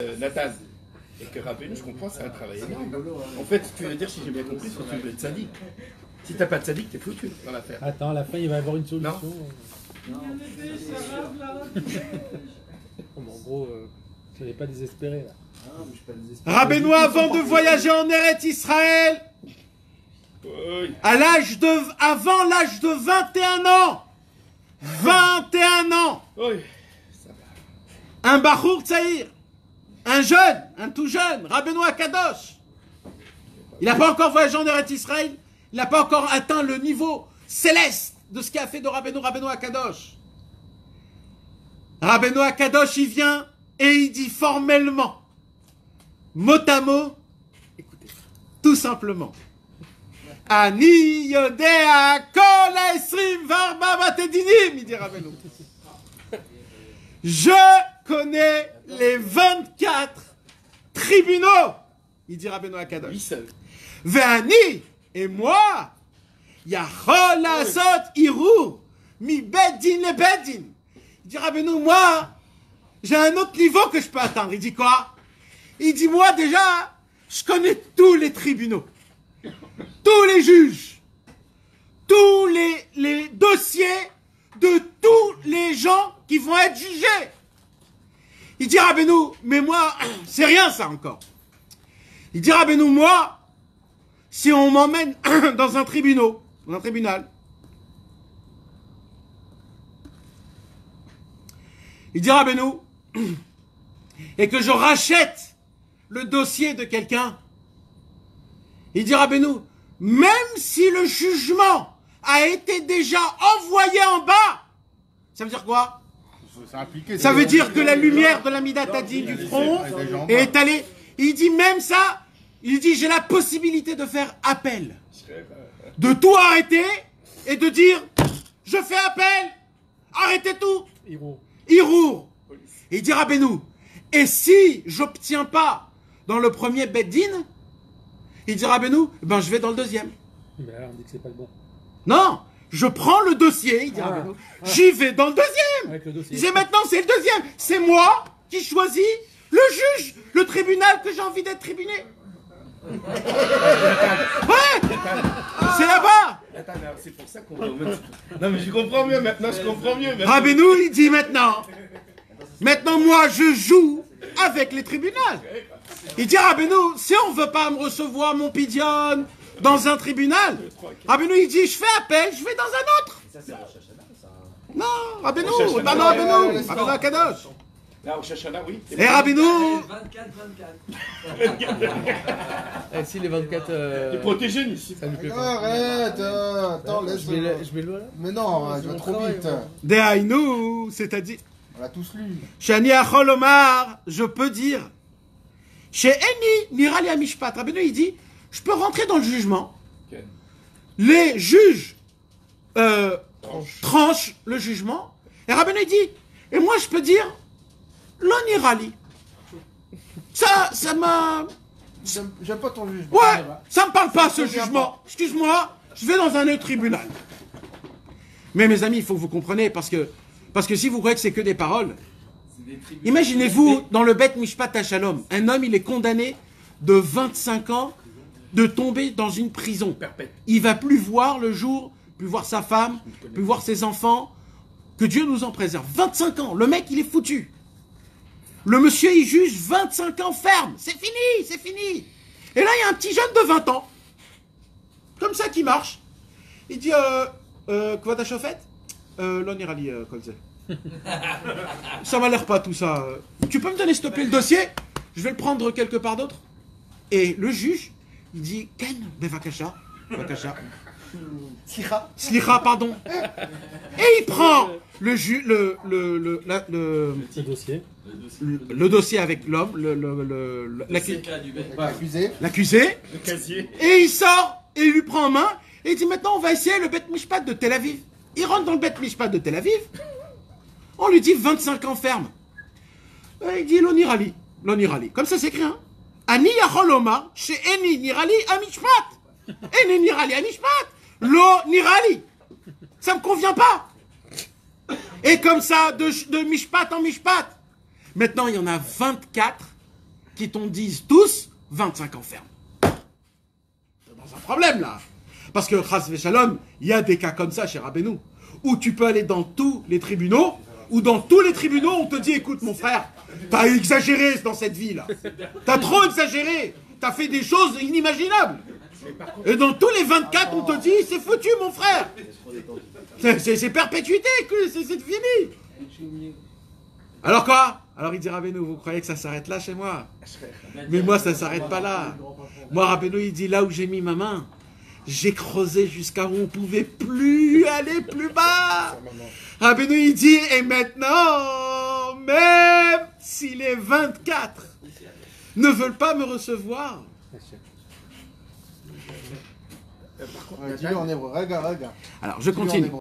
Nathan, et que Rabbeinu, je comprends, c'est un travail énorme. En fait, tu veux dire, si j'ai bien compris, c'est que tu veux être sadique. Si t'as pas de sadique, t'es foutu dans l'affaire. Attends, à la fin, il va y avoir une solution. Non. En gros, soyez pas désespérés là. Rabbeinu, avant de voyager en Eretz Israël, avant l'âge de 21 ans, 21 ans, un Bachour Tsaïr, un jeune, un tout jeune, Rabbeinu Akadosh, il n'a pas encore voyagé en Eretz Israël, il n'a pas encore atteint le niveau céleste de ce qu'a fait de Rabbeinu Akadosh. Rabbeinu Akadosh, il vient et il dit formellement, mot à mot, écoutez, tout simplement, Ani yodea kol esrim varba batedinim, il dit Rabbeinu. Je connais les 24 tribunaux, il dit Rabbeinu Akadosh. Ve'ani, et moi, yachol lasot irur, mi beddin le beddin. Il dit Rabbeinu, moi, j'ai un autre niveau que je peux atteindre. Il dit quoi? Il dit, moi déjà, je connais tous les tribunaux, tous les juges, tous les dossiers de tous les gens qui vont être jugés. Il dit Rabbeinu, mais moi, c'est rien ça encore. Il dit Rabbeinu, moi, si on m'emmène dans un tribunal, il dit Rabbeinu, et que je rachète le dossier de quelqu'un, il dit Rabbeinu, même si le jugement a été déjà envoyé en bas, ça veut dire quoi? Ça veut dire que la lumière de la Midatadi du front est allée. Il dit même ça, il dit j'ai la possibilité de faire appel, de tout arrêter et de dire je fais appel, arrêtez tout. Hirour. Il dit Rabbeinu, et si j'obtiens pas dans le premier Beddin, il dit Rabbeinu, ben je vais dans le deuxième. Mais là, on dit que c'est pas le bon. Non, je prends le dossier, il dit Rabbeinu, j'y vais dans le deuxième. Il dit maintenant c'est le deuxième, c'est moi qui choisis le juge, le tribunal que j'ai envie d'être tribuné. Ouais, c'est là-bas. C'est pour ça qu'on va. Non mais je comprends mieux maintenant, je comprends mieux. Rabbeinu, il dit maintenant moi je joue avec les tribunaux. Il dit Rabbeinu, si on veut pas me recevoir mon pidion dans un tribunal, Rabbeinu il dit je fais appel, je vais dans un autre. Non, Rabbeinu, Rabbeinu Akadosh. Là, au Shashana, oui. Et Rabbeinu 24. Et si les 24... Les protégés ici. Ça lui plaît pas. Arrête, attends, laisse-le. Je mets le là. Mais non, tu vas trop vite. Dehainu, c'est-à-dire, On l'a tous lu. Shani Achol Omar, je peux dire, chez Eni Nirali Amishpat, Rabbeinu il dit, je peux rentrer dans le jugement. Les juges tranchent le jugement. Et Rabbeinu il dit, et moi je peux dire, l'onirali. Ça m'a... J'aime pas ton jugement. Ouais, ça me parle pas ce jugement. Excuse-moi, je vais dans un autre tribunal. Mais mes amis, il faut que vous compreniez, parce que si vous croyez que c'est que des paroles, imaginez-vous dans le Bet Mishpat HaShalom, un homme il est condamné de 25 ans de tomber dans une prison perpète. Il va plus voir le jour, plus voir sa femme, plus voir ses enfants. Que Dieu nous en préserve. 25 ans, le mec il est foutu. Le monsieur, il juge 25 ans ferme. C'est fini, c'est fini. Et là, il y a un petit jeune de 20 ans. Comme ça, qui marche. Il dit, quoi ta chauffette? L'onirali, Kolze. Ça m'a l'air pas tout ça. Tu peux me donner, s'il te plaît, le dossier? Je vais le prendre quelque part d'autre. Et le juge, il dit, Ken, bevakasha. Vakasha. Slicha, pardon. Et il prend le dossier avec l'homme, l'accusé, et il sort, et il lui prend en main, et il dit maintenant on va essayer le Bet Mishpat de Tel Aviv. Il rentre dans le Bet Mishpat de Tel Aviv, on lui dit 25 ans ferme. Et il dit l'onirali, comme ça c'est écrit, hein. Ani yachol omar, chez Eni nirali amishpat. Eni nirali amishpat. Lo nirali. Ça me convient pas. Et comme ça, de mishpat en mishpat. Maintenant, il y en a 24 qui t'en disent tous 25 ans ferme. C'est dans un problème là. Parce que, Chas Veshalom, il y a des cas comme ça chez Rabbeinu, où tu peux aller dans tous les tribunaux, où dans tous les tribunaux, on te dit, écoute mon frère, t'as exagéré dans cette vie là. T'as trop exagéré. T'as fait des choses inimaginables. Et dans tous les 24, on te dit, c'est foutu mon frère. C'est perpétuité, c'est fini. Alors quoi? Alors il dit Rabbeinu, vous croyez que ça s'arrête là chez moi? Mais moi ça s'arrête pas là. Moi Rabbeinu il dit là où j'ai mis ma main, j'ai creusé jusqu'à où on pouvait plus aller plus bas. Rabbeinu il dit et maintenant, même si les 24 ne veulent pas me recevoir. Dis-le en hébreu, regarde. Alors je continue.